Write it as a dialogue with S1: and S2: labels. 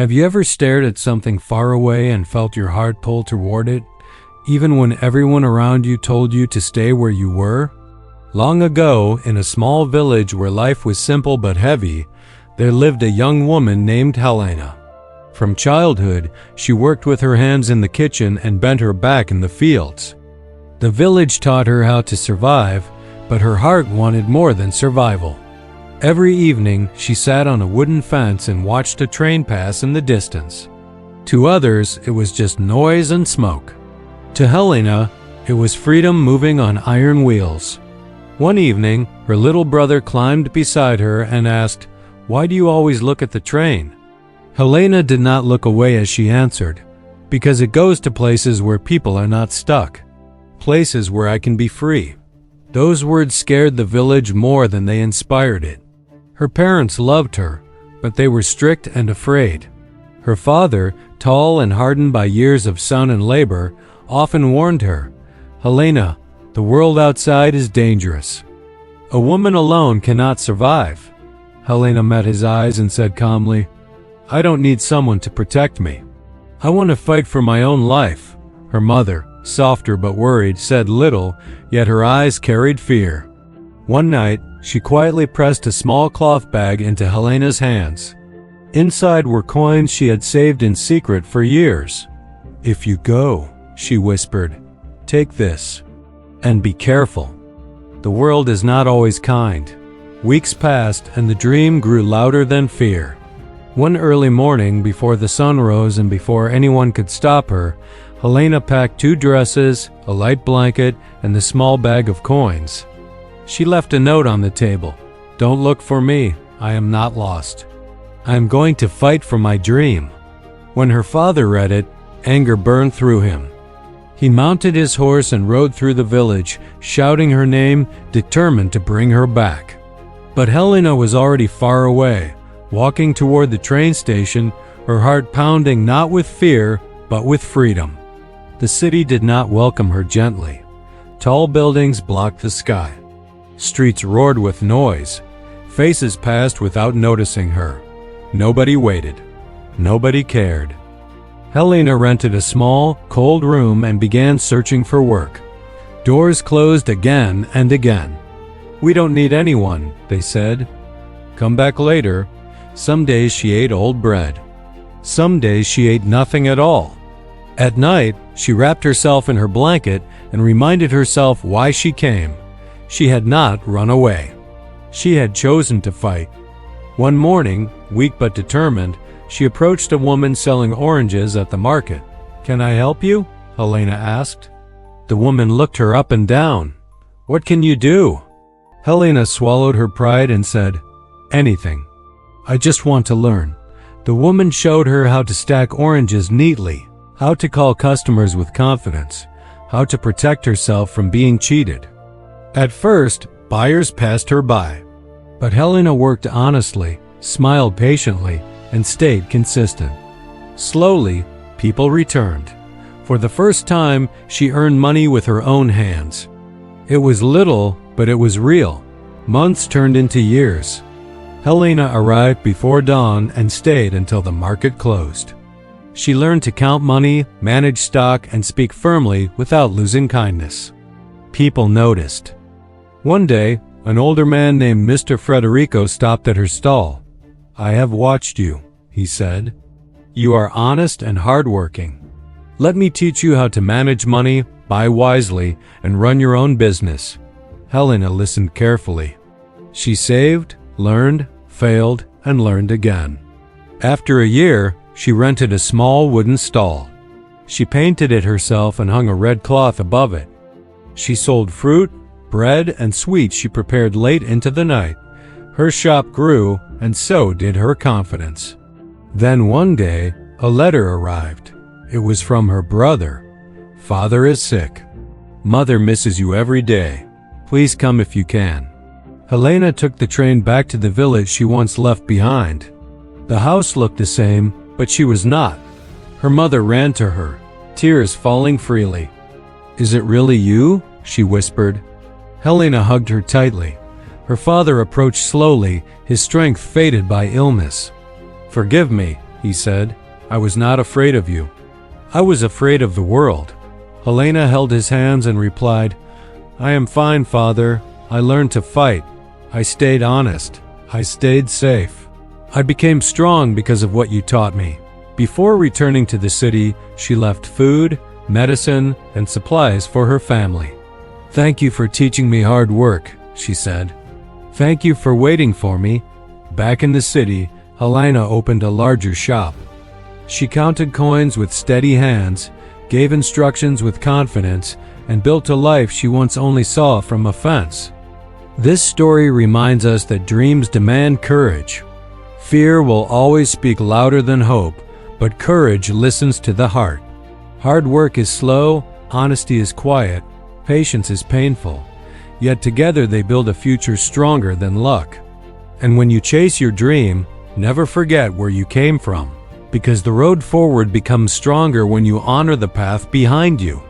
S1: Have you ever stared at something far away and felt your heart pull toward it, even when everyone around you told you to stay where you were? Long ago, in a small village where life was simple but heavy, there lived a young woman named Helena. From childhood, she worked with her hands in the kitchen and bent her back in the fields. The village taught her how to survive, but her heart wanted more than survival. Every evening, she sat on a wooden fence and watched a train pass in the distance. To others, it was just noise and smoke. To Helena, it was freedom moving on iron wheels. One evening, her little brother climbed beside her and asked, "Why do you always look at the train?" Helena did not look away as she answered, "Because it goes to places where people are not stuck. Places where I can be free." Those words scared the village more than they inspired it. Her parents loved her, but they were strict and afraid. Her father, tall and hardened by years of sun and labor, often warned her, "Helena, the world outside is dangerous. A woman alone cannot survive." Helena met his eyes and said calmly, "I don't need someone to protect me. I want to fight for my own life." Her mother, softer but worried, said little, yet her eyes carried fear. One night, she quietly pressed a small cloth bag into Helena's hands. Inside were coins she had saved in secret for years. "If you go," she whispered, "take this. And be careful. The world is not always kind." Weeks passed, and the dream grew louder than fear. One early morning, before the sun rose and before anyone could stop her, Helena packed 2 dresses, a light blanket, and the small bag of coins. She left a note on the table. "Don't look for me. I am not lost. I am going to fight for my dream." When her father read it, anger burned through him. He mounted his horse and rode through the village, shouting her name, determined to bring her back. But Helena was already far away, walking toward the train station, her heart pounding not with fear, but with freedom. The city did not welcome her gently. Tall buildings blocked the sky. Streets roared with noise. Faces passed without noticing her. Nobody waited. Nobody cared. Helena rented a small, cold room and began searching for work. Doors closed again and again. "We don't need anyone," they said. "Come back later." Some days she ate old bread. Some days she ate nothing at all. At night, she wrapped herself in her blanket and reminded herself why she came. She had not run away. She had chosen to fight. One morning, weak but determined, she approached a woman selling oranges at the market. "Can I help you?" Helena asked. The woman looked her up and down. "What can you do?" Helena swallowed her pride and said, "Anything. I just want to learn." The woman showed her how to stack oranges neatly, how to call customers with confidence, how to protect herself from being cheated. At first, buyers passed her by. But Helena worked honestly, smiled patiently, and stayed consistent. Slowly, people returned. For the first time, she earned money with her own hands. It was little, but it was real. Months turned into years. Helena arrived before dawn and stayed until the market closed. She learned to count money, manage stock, and speak firmly without losing kindness. People noticed. One day, an older man named Mr. Frederico stopped at her stall. "I have watched you," he said. "You are honest and hardworking. Let me teach you how to manage money, buy wisely, and run your own business." Helena listened carefully. She saved, learned, failed, and learned again. After a year, she rented a small wooden stall. She painted it herself and hung a red cloth above it. She sold fruit, bread, and sweets she prepared late into the night. Her shop grew, and so did her confidence. Then one day, a letter arrived. It was from her brother. "Father is sick. Mother misses you every day. Please come if you can." Helena took the train back to the village she once left behind. The house looked the same, but she was not. Her mother ran to her, tears falling freely. "Is it really you?" she whispered. Helena hugged her tightly. Her father approached slowly, his strength faded by illness. "Forgive me," he said. "I was not afraid of you. I was afraid of the world." Helena held his hands and replied, "I am fine, Father. I learned to fight. I stayed honest. I stayed safe. I became strong because of what you taught me." Before returning to the city, she left food, medicine, and supplies for her family. "Thank you for teaching me hard work," she said. "Thank you for waiting for me." Back in the city, Helena opened a larger shop. She counted coins with steady hands, gave instructions with confidence, and built a life she once only saw from a fence. This story reminds us that dreams demand courage. Fear will always speak louder than hope, but courage listens to the heart. Hard work is slow, honesty is quiet, patience is painful, yet together they build a future stronger than luck. And when you chase your dream, never forget where you came from, because the road forward becomes stronger when you honor the path behind you.